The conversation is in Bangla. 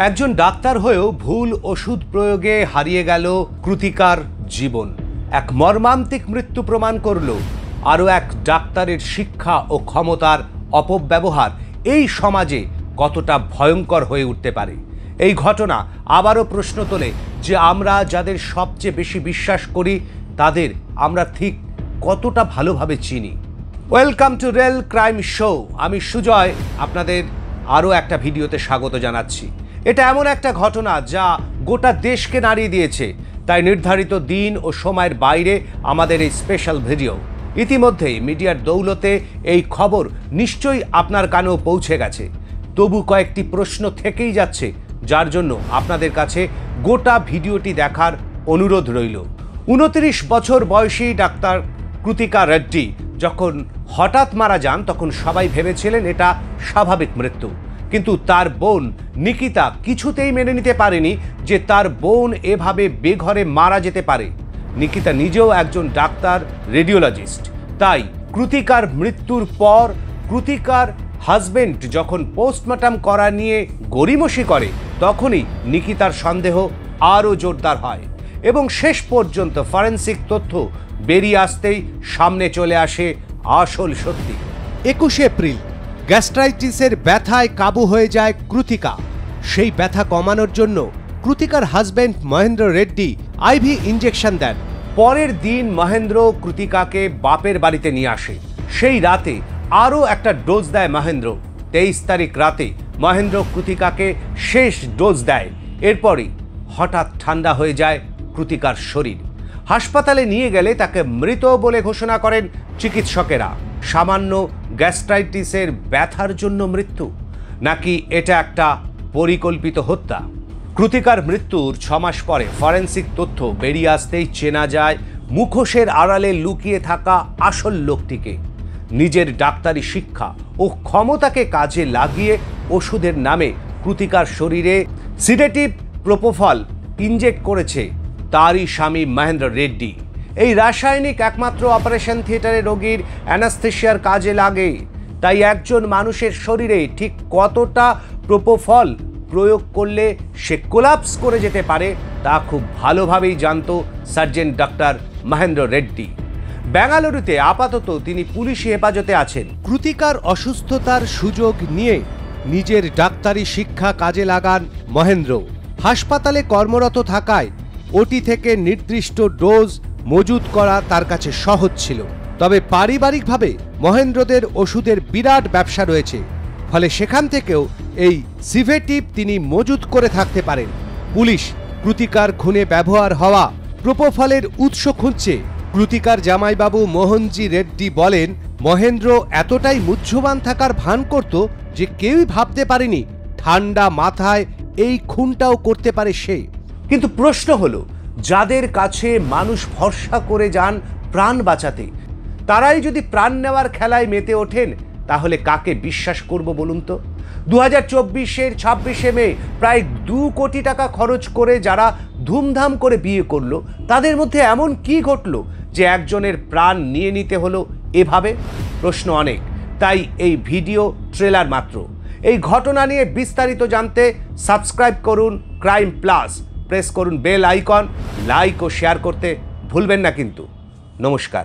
একজন ডাক্তার হয়েও ভুল ওষুধ প্রয়োগে হারিয়ে গেল কৃতিকার জীবন। এক মর্মান্তিক মৃত্যু প্রমাণ করল আরও এক ডাক্তারের শিক্ষা ও ক্ষমতার অপব্যবহার এই সমাজে কতটা ভয়ঙ্কর হয়ে উঠতে পারে। এই ঘটনা আবারও প্রশ্ন তোলে যে আমরা যাদের সবচেয়ে বেশি বিশ্বাস করি তাদের আমরা ঠিক কতটা ভালোভাবে চিনি। Welcome to real crime show. আমি সুজয় আপনাদের আরও একটা ভিডিওতে স্বাগত জানাচ্ছি। এটা এমন একটা ঘটনা যা গোটা দেশকে নাড়িয়ে দিয়েছে, তাই নির্ধারিত দিন ও সময়ের বাইরে আমাদের এই স্পেশাল ভিডিও। ইতিমধ্যেই মিডিয়ার দৌলতে এই খবর নিশ্চয়ই আপনার কানেও পৌঁছে গেছে, তবু কয়েকটি প্রশ্ন থেকেই যাচ্ছে, যার জন্য আপনাদের কাছে গোটা ভিডিওটি দেখার অনুরোধ রইল। 29 বছর বয়সী ডাক্তার কৃতিকা রেড্ডি যখন হঠাৎ মারা যান তখন সবাই ভেবেছিলেন এটা স্বাভাবিক মৃত্যু, কিন্তু তার বোন নিকিতা কিছুতেই মেনে নিতে পারেনি যে তার বোন এভাবে বেঘরে মারা যেতে পারে। নিকিতা নিজেও একজন ডাক্তার, রেডিওলজিস্ট। তাই কৃতিকার মৃত্যুর পর কৃতিকার হাজবেন্ড যখন পোস্টমর্টম করা নিয়ে গড়িমসি করে তখনই নিকিতার সন্দেহ আরও জোরদার হয় এবং শেষ পর্যন্ত ফরেন্সিক তথ্য বেরিয়ে আসতেই সামনে চলে আসে আসল সত্যি। 21 এপ্রিল গ্যাস্ট্রাইটিসের ব্যথায় কাবু হয়ে যায় কৃতিকা। সেই ব্যথা কমানোর জন্য কৃতিকার husband Mahendra Reddy IV injection দেন। পরের দিন মহেন্দ্র কৃতিকাকে বাপের বাড়িতে নিয়ে আসে। সেই রাতে আরও একটা ডোজ দেয় মহেন্দ্র। 23 তারিখ রাতে মহেন্দ্র কৃতিকাকে শেষ ডোজ দেয়। এরপরই হঠাৎ ঠান্ডা হয়ে যায় কৃতিকার শরীর। হাসপাতালে নিয়ে গেলে তাকে মৃত বলে ঘোষণা করেন চিকিৎসকেরা। সামান্য গ্যাস্ট্রাইটিসের ব্যথার জন্য মৃত্যু, নাকি এটা একটা পরিকল্পিত হত্যা? কৃতিকার মৃত্যুর 6 মাস পরে ফরেন্সিক তথ্য বেরিয়ে আসতেই চেনা যায় মুখোশের আড়ালে লুকিয়ে থাকা আসল লোকটিকে। নিজের ডাক্তারি শিক্ষা ও ক্ষমতাকে কাজে লাগিয়ে ওষুধের নামে কৃতিকার শরীরে সিডেটিভ প্রোপোফল ইনজেক্ট করেছে তারই স্বামী মহেন্দ্র রেড্ডি। এই রাসায়নিক একমাত্র অপারেশন থিয়েটারে রোগীর অ্যানাস্থেশিয়ার কাজে লাগে। তাই একজন মানুষের শরীরে ঠিক কতটা প্রোপোফল প্রয়োগ করলে সে কোলাপস করে যেতে পারে তা খুব ভালোভাবেই জানত সার্জেন্ট ডাক্তার মহেন্দ্র রেড্ডি। বেঙ্গালুরুতে আপাতত তিনি পুলিশি হেফাজতে আছেন। কৃতিকার অসুস্থতার সুযোগ নিয়ে নিজের ডাক্তারি শিক্ষা কাজে লাগান মহেন্দ্র। হাসপাতালে কর্মরত থাকায় ওটি থেকে নির্দিষ্ট ডোজ মজুত করা তার কাছে সহজ ছিল। তবে পারিবারিকভাবে মহেন্দ্রদের ওষুধের বিরাট ব্যবসা রয়েছে, ফলে সেখান থেকেও এই সিভেটিভ তিনি মজুত করে থাকতে পারেন। পুলিশ কৃতিকার খুনে ব্যবহার হওয়া প্রোপোফলের উৎস খুঁজছে। কৃতিকার জামাইবাবু মোহনজি রেড্ডি বলেন, মহেন্দ্র এতটাই মুহ্যবান থাকার ভান করত যে কেউই ভাবতে পারেনি ঠান্ডা মাথায় এই খুনটাও করতে পারে সে। কিন্তু প্রশ্ন হলো, যাদের কাছে মানুষ ভরসা করে যান প্রাণ বাঁচাতে, তারাই যদি প্রাণ নেওয়ার খেলায় মেতে ওঠেন, তাহলে কাকে বিশ্বাস করব বলুন তো? 2024-এর 26শে মে প্রায় 2 কোটি টাকা খরচ করে যারা ধুমধাম করে বিয়ে করলো, তাদের মধ্যে এমন কি ঘটলো যে একজনের প্রাণ নিয়ে নিতে হলো এভাবে? প্রশ্ন অনেক। তাই এই ভিডিও ট্রেলার মাত্র। এই ঘটনা নিয়ে বিস্তারিত জানতে সাবস্ক্রাইব করুন ক্রাইম প্লাস, প্রেস করুন বেল আইকন, লাইক ও শেয়ার করতে ভুলবেন না কিন্তু। নমস্কার।